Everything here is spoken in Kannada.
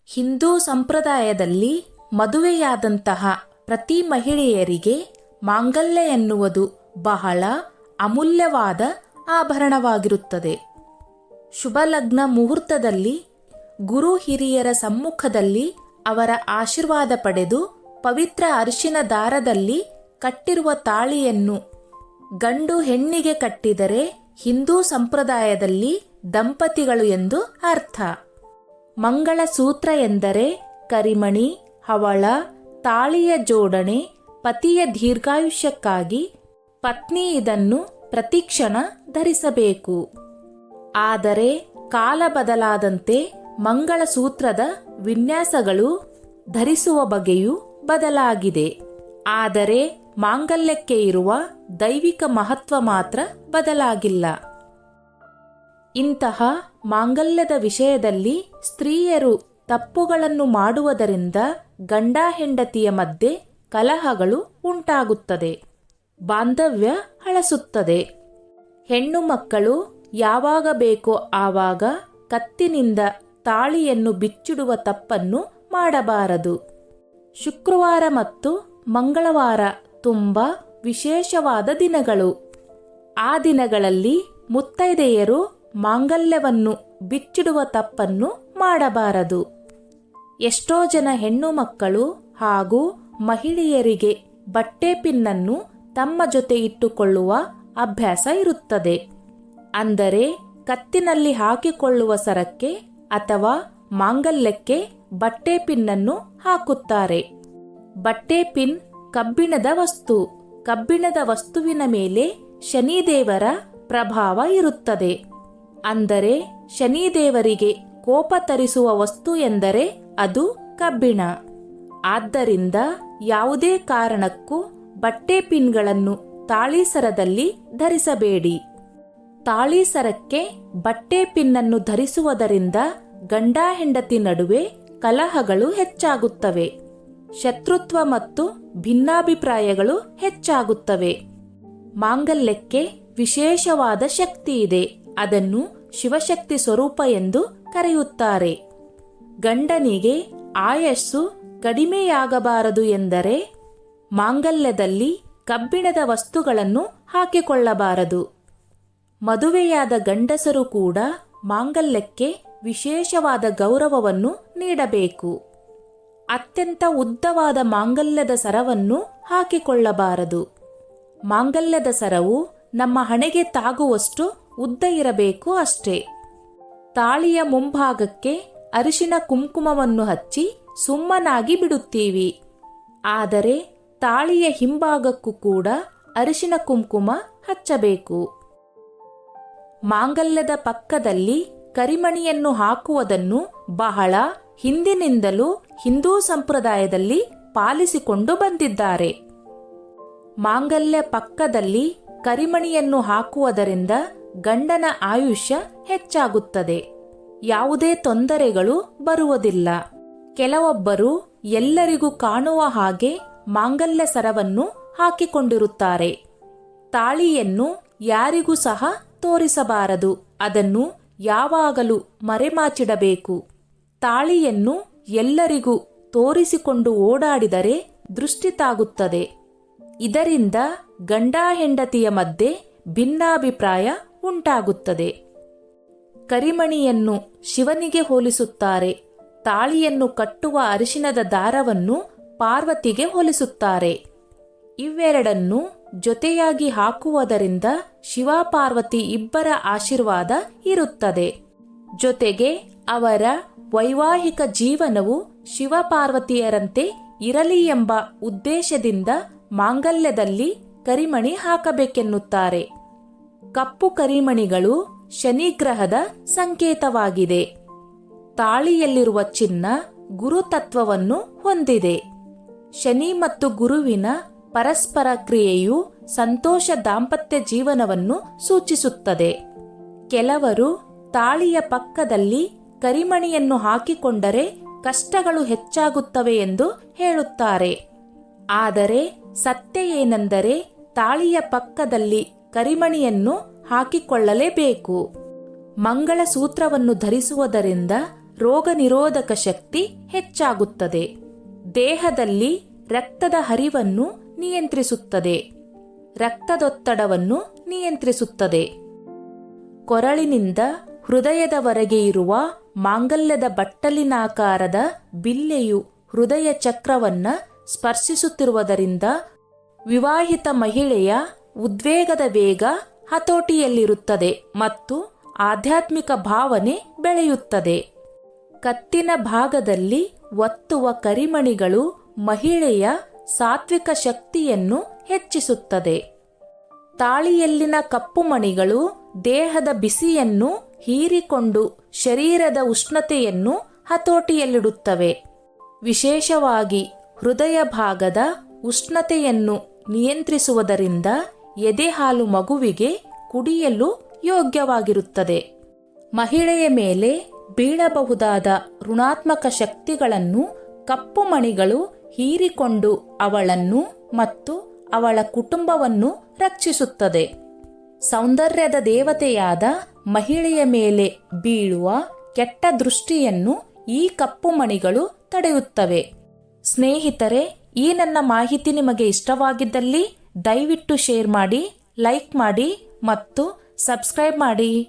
ಹಿಂದೂ ಸಂಪ್ರದಾಯದಲ್ಲಿ ಮದುವೆಯಾದಂತಹ ಪ್ರತಿ ಮಹಿಳೆಯರಿಗೆ ಮಾಂಗಲ್ಯ ಎನ್ನುವುದು ಬಹಳ ಅಮೂಲ್ಯವಾದ ಆಭರಣವಾಗಿರುತ್ತದೆ. ಶುಭಲಗ್ನ ಮುಹೂರ್ತದಲ್ಲಿ ಗುರು ಹಿರಿಯರ ಸಮ್ಮುಖದಲ್ಲಿ ಅವರ ಆಶೀರ್ವಾದ ಪಡೆದು ಪವಿತ್ರ ಅರಿಶಿನ ದಾರದಲ್ಲಿ ಕಟ್ಟಿರುವ ತಾಳಿಯನ್ನು ಗಂಡು ಹೆಣ್ಣಿಗೆ ಕಟ್ಟಿದರೆ ಹಿಂದೂ ಸಂಪ್ರದಾಯದಲ್ಲಿ ದಂಪತಿಗಳು ಎಂದು ಅರ್ಥ. ಮಂಗಳಸೂತ್ರ ಎಂದರೆ ಕರಿಮಣಿ, ಹವಳ, ತಾಳಿಯ ಜೋಡಣೆ. ಪತಿಯ ದೀರ್ಘಾಯುಷ್ಯಕ್ಕಾಗಿ ಪತ್ನಿ ಇದನ್ನು ಪ್ರತಿಕ್ಷಣ ಧರಿಸಬೇಕು. ಆದರೆ ಕಾಲ ಬದಲಾದಂತೆ ಮಂಗಳಸೂತ್ರದ ವಿನ್ಯಾಸಗಳು, ಧರಿಸುವ ಬಗೆಯೂ ಬದಲಾಗಿದೆ. ಆದರೆ ಮಾಂಗಲ್ಯಕ್ಕೆ ಇರುವ ದೈವಿಕ ಮಹತ್ವ ಮಾತ್ರ ಬದಲಾಗಿಲ್ಲ. ಇಂತಹ ಮಾಂಗಲ್ಯದ ವಿಷಯದಲ್ಲಿ ಸ್ತ್ರೀಯರು ತಪ್ಪುಗಳನ್ನು ಮಾಡುವುದರಿಂದ ಗಂಡ ಹೆಂಡತಿಯ ಮಧ್ಯೆ ಕಲಹಗಳು ಉಂಟಾಗುತ್ತದೆ, ಬಾಂಧವ್ಯ ಹಳಸುತ್ತದೆ. ಹೆಣ್ಣು ಮಕ್ಕಳು ಯಾವಾಗ ಬೇಕೋ ಆವಾಗ ಕತ್ತಿನಿಂದ ತಾಳಿಯನ್ನು ಬಿಚ್ಚಿಡುವ ತಪ್ಪನ್ನು ಮಾಡಬಾರದು. ಶುಕ್ರವಾರ ಮತ್ತು ಮಂಗಳವಾರ ತುಂಬ ವಿಶೇಷವಾದ ದಿನಗಳು. ಆ ದಿನಗಳಲ್ಲಿ ಮುತ್ತೈದೆಯರು ಮಾಂಗಲ್ಯವನ್ನು ಬಿಚ್ಚಿಡುವ ತಪ್ಪನ್ನು ಮಾಡಬಾರದು. ಎಷ್ಟೋ ಜನ ಹೆಣ್ಣು ಮಕ್ಕಳು ಹಾಗೂ ಮಹಿಳೆಯರಿಗೆ ಬಟ್ಟೆ ಪಿನ್ನನ್ನು ತಮ್ಮ ಜೊತೆ ಇಟ್ಟುಕೊಳ್ಳುವ ಅಭ್ಯಾಸ ಇರುತ್ತದೆ. ಅಂದರೆ ಕತ್ತಿನಲ್ಲಿ ಹಾಕಿಕೊಳ್ಳುವ ಸರಕ್ಕೆ ಅಥವಾ ಮಾಂಗಲ್ಯಕ್ಕೆ ಬಟ್ಟೆ ಪಿನ್ನನ್ನು ಹಾಕುತ್ತಾರೆ. ಬಟ್ಟೆ ಪಿನ್ ಕಬ್ಬಿಣದ ವಸ್ತು. ಕಬ್ಬಿಣದ ವಸ್ತುವಿನ ಮೇಲೆ ಶನಿದೇವರ ಪ್ರಭಾವ ಇರುತ್ತದೆ. ಅಂದರೆ ಶನಿದೇವರಿಗೆ ಕೋಪ ತರಿಸುವ ವಸ್ತು ಎಂದರೆ ಅದು ಕಬ್ಬಿಣ. ಆದ್ದರಿಂದ ಯಾವುದೇ ಕಾರಣಕ್ಕೂ ಬಟ್ಟೆ ಪಿನ್ಗಳನ್ನು ತಾಳೀಸರದಲ್ಲಿ ಧರಿಸಬೇಡಿ. ತಾಳೀಸರಕ್ಕೆ ಬಟ್ಟೆ ಪಿನ್ನನ್ನು ಧರಿಸುವುದರಿಂದ ಗಂಡ ಹೆಂಡತಿ ನಡುವೆ ಕಲಹಗಳು ಹೆಚ್ಚಾಗುತ್ತವೆ. ಶತ್ರುತ್ವ ಮತ್ತು ಭಿನ್ನಾಭಿಪ್ರಾಯಗಳು ಹೆಚ್ಚಾಗುತ್ತವೆ. ಮಾಂಗಲ್ಯಕ್ಕೆ ವಿಶೇಷವಾದ ಶಕ್ತಿ ಇದೆ. ಅದನ್ನು ಶಿವಶಕ್ತಿ ಸ್ವರೂಪ ಎಂದು ಕರೆಯುತ್ತಾರೆ. ಗಂಡನಿಗೆ ಆಯಸ್ಸು ಕಡಿಮೆಯಾಗಬಾರದು ಎಂದರೆ ಮಾಂಗಲ್ಯದಲ್ಲಿ ಕಬ್ಬಿಣದ ವಸ್ತುಗಳನ್ನು ಹಾಕಿಕೊಳ್ಳಬಾರದು. ಮದುವೆಯಾದ ಗಂಡಸರು ಕೂಡ ಮಾಂಗಲ್ಯಕ್ಕೆ ವಿಶೇಷವಾದ ಗೌರವವನ್ನು ನೀಡಬೇಕು. ಅತ್ಯಂತ ಉದ್ದವಾದ ಮಾಂಗಲ್ಯದ ಸರವನ್ನು ಹಾಕಿಕೊಳ್ಳಬಾರದು. ಮಾಂಗಲ್ಯದ ಸರವು ನಮ್ಮ ಹಣೆಗೆ ತಾಗುವಷ್ಟು ಉದ್ದ ಇರಬೇಕು ಅಷ್ಟೇ. ತಾಳಿಯ ಮುಂಭಾಗಕ್ಕೆ ಅರಿಶಿನ ಕುಂಕುಮವನ್ನು ಹಚ್ಚಿ ಸುಮ್ಮನಾಗಿ ಬಿಡುತ್ತೀವಿ. ಆದರೆ ತಾಳಿಯ ಹಿಂಭಾಗಕ್ಕೂ ಕೂಡ ಅರಿಶಿನ ಕುಂಕುಮ ಹಚ್ಚಬೇಕು. ಮಾಂಗಲ್ಯದ ಪಕ್ಕದಲ್ಲಿ ಕರಿಮಣಿಯನ್ನು ಹಾಕುವುದನ್ನು ಬಹಳ ಹಿಂದಿನಿಂದಲೂ ಹಿಂದೂ ಸಂಪ್ರದಾಯದಲ್ಲಿ ಪಾಲಿಸಿಕೊಂಡು ಬಂದಿದ್ದಾರೆ. ಮಾಂಗಲ್ಯ ಪಕ್ಕದಲ್ಲಿ ಕರಿಮಣಿಯನ್ನು ಹಾಕುವುದರಿಂದ ಗಂಡನ ಆಯುಷ್ಯ ಹೆಚ್ಚಾಗುತ್ತದೆ. ಯಾವುದೇ ತೊಂದರೆಗಳು ಬರುವುದಿಲ್ಲ. ಕೆಲವೊಬ್ಬರು ಎಲ್ಲರಿಗೂ ಕಾಣುವ ಹಾಗೆ ಮಾಂಗಲ್ಯ ಸರವನ್ನು ಹಾಕಿಕೊಂಡಿರುತ್ತಾರೆ. ತಾಳಿಯನ್ನು ಯಾರಿಗೂ ಸಹ ತೋರಿಸಬಾರದು. ಅದನ್ನು ಯಾವಾಗಲೂ ಮರೆಮಾಚಿಡಬೇಕು. ತಾಳಿಯನ್ನು ಎಲ್ಲರಿಗೂ ತೋರಿಸಿಕೊಂಡು ಓಡಾಡಿದರೆ ದೃಷ್ಟಿ ತಾಗುತ್ತದೆ. ಇದರಿಂದ ಗಂಡ ಹೆಂಡತಿಯ ಮಧ್ಯೆ ಭಿನ್ನಾಭಿಪ್ರಾಯ ಉಂಟಾಗುತ್ತದೆ. ಕರಿಮಣಿಯನ್ನು ಶಿವನಿಗೆ ಹೋಲಿಸುತ್ತಾರೆ. ತಾಳಿಯನ್ನು ಕಟ್ಟುವ ಅರಿಶಿನದ ದಾರವನ್ನು ಪಾರ್ವತಿಗೆ ಹೋಲಿಸುತ್ತಾರೆ. ಇವೆರಡನ್ನು ಜೊತೆಯಾಗಿ ಹಾಕುವುದರಿಂದ ಶಿವ ಪಾರ್ವತಿ ಇಬ್ಬರ ಆಶೀರ್ವಾದ ಇರುತ್ತದೆ. ಜೊತೆಗೆ ಅವರ ವೈವಾಹಿಕ ಜೀವನವು ಶಿವ ಪಾರ್ವತಿಯರಂತೆ ಇರಲಿ ಎಂಬ ಉದ್ದೇಶದಿಂದ ಮಾಂಗಲ್ಯದಲ್ಲಿ ಕರಿಮಣಿ ಹಾಕಬೇಕೆನ್ನುತ್ತಾರೆ. ಕಪ್ಪು ಕರಿಮಣಿಗಳು ಶನಿಗ್ರಹದ ಸಂಕೇತವಾಗಿದೆ. ತಾಳಿಯಲ್ಲಿರುವ ಚಿನ್ನ ಗುರುತತ್ವವನ್ನು ಹೊಂದಿದೆ. ಶನಿ ಮತ್ತು ಗುರುವಿನ ಪರಸ್ಪರ ಕ್ರಿಯೆಯು ಸಂತೋಷ ದಾಂಪತ್ಯ ಜೀವನವನ್ನು ಸೂಚಿಸುತ್ತದೆ. ಕೆಲವರು ತಾಳಿಯ ಪಕ್ಕದಲ್ಲಿ ಕರಿಮಣಿಯನ್ನು ಹಾಕಿಕೊಂಡರೆ ಕಷ್ಟಗಳು ಹೆಚ್ಚಾಗುತ್ತವೆ ಎಂದು ಹೇಳುತ್ತಾರೆ. ಆದರೆ ಸತ್ಯ ಏನೆಂದರೆ ತಾಳಿಯ ಪಕ್ಕದಲ್ಲಿ ಕರಿಮಣಿಯನ್ನು ಹಾಕಿಕೊಳ್ಳಲೇಬೇಕು. ಮಂಗಳಸೂತ್ರವನ್ನು ಧರಿಸುವುದರಿಂದ ರೋಗ ನಿರೋಧಕ ಶಕ್ತಿ ಹೆಚ್ಚಾಗುತ್ತದೆ. ದೇಹದಲ್ಲಿ ರಕ್ತದ ಹರಿವನ್ನು ನಿಯಂತ್ರಿಸುತ್ತದೆ. ರಕ್ತದೊತ್ತಡವನ್ನು ನಿಯಂತ್ರಿಸುತ್ತದೆ. ಕೊರಳಿನಿಂದ ಹೃದಯದವರೆಗೆ ಇರುವ ಮಾಂಗಲ್ಯದ ಬಟ್ಟಲಿನಾಕಾರದ ಬಿಲ್ಲೆಯು ಹೃದಯ ಚಕ್ರವನ್ನ ಸ್ಪರ್ಶಿಸುತ್ತಿರುವುದರಿಂದ ವಿವಾಹಿತ ಮಹಿಳೆಯ ಉದ್ವೇಗದ ವೇಗ ಹತೋಟಿಯಲ್ಲಿರುತ್ತದೆ ಮತ್ತು ಆಧ್ಯಾತ್ಮಿಕ ಭಾವನೆ ಬೆಳೆಯುತ್ತದೆ. ಕತ್ತಿನ ಭಾಗದಲ್ಲಿ ಒತ್ತುವ ಕರಿಮಣಿಗಳು ಮಹಿಳೆಯ ಸಾತ್ವಿಕ ಶಕ್ತಿಯನ್ನು ಹೆಚ್ಚಿಸುತ್ತದೆ. ತಾಳಿಯಲ್ಲಿನ ಕಪ್ಪು ಮಣಿಗಳು ದೇಹದ ಬಿಸಿಯನ್ನು ಹೀರಿಕೊಂಡು ಶರೀರದ ಉಷ್ಣತೆಯನ್ನು ಹತೋಟಿಯಲ್ಲಿಡುತ್ತವೆ. ವಿಶೇಷವಾಗಿ ಹೃದಯ ಭಾಗದ ಉಷ್ಣತೆಯನ್ನು ನಿಯಂತ್ರಿಸುವುದರಿಂದ ಎದೆಹಾಲು ಮಗುವಿಗೆ ಕುಡಿಯಲು ಯೋಗ್ಯವಾಗಿರುತ್ತದೆ. ಮಹಿಳೆಯ ಮೇಲೆ ಬೀಳಬಹುದಾದ ಋಣಾತ್ಮಕ ಶಕ್ತಿಗಳನ್ನು ಕಪ್ಪು ಮಣಿಗಳು ಹೀರಿಕೊಂಡು ಅವಳನ್ನು ಮತ್ತು ಅವಳ ಕುಟುಂಬವನ್ನು ರಕ್ಷಿಸುತ್ತದೆ. ಸೌಂದರ್ಯದ ದೇವತೆಯಾದ ಮಹಿಳೆಯ ಮೇಲೆ ಬೀಳುವ ಕೆಟ್ಟ ದೃಷ್ಟಿಯನ್ನು ಈ ಕಪ್ಪು ಮಣಿಗಳು ತಡೆಯುತ್ತವೆ. ಸ್ನೇಹಿತರೆ, ಈ ನನ್ನ ಮಾಹಿತಿ ನಿಮಗೆ ಇಷ್ಟವಾಗಿದ್ದಲ್ಲಿ ದಯವಿಟ್ಟು ಶೇರ್ ಮಾಡಿ, ಲೈಕ್ ಮಾಡಿ ಮತ್ತು ಸಬ್ಸ್ಕ್ರೈಬ್ ಮಾಡಿ.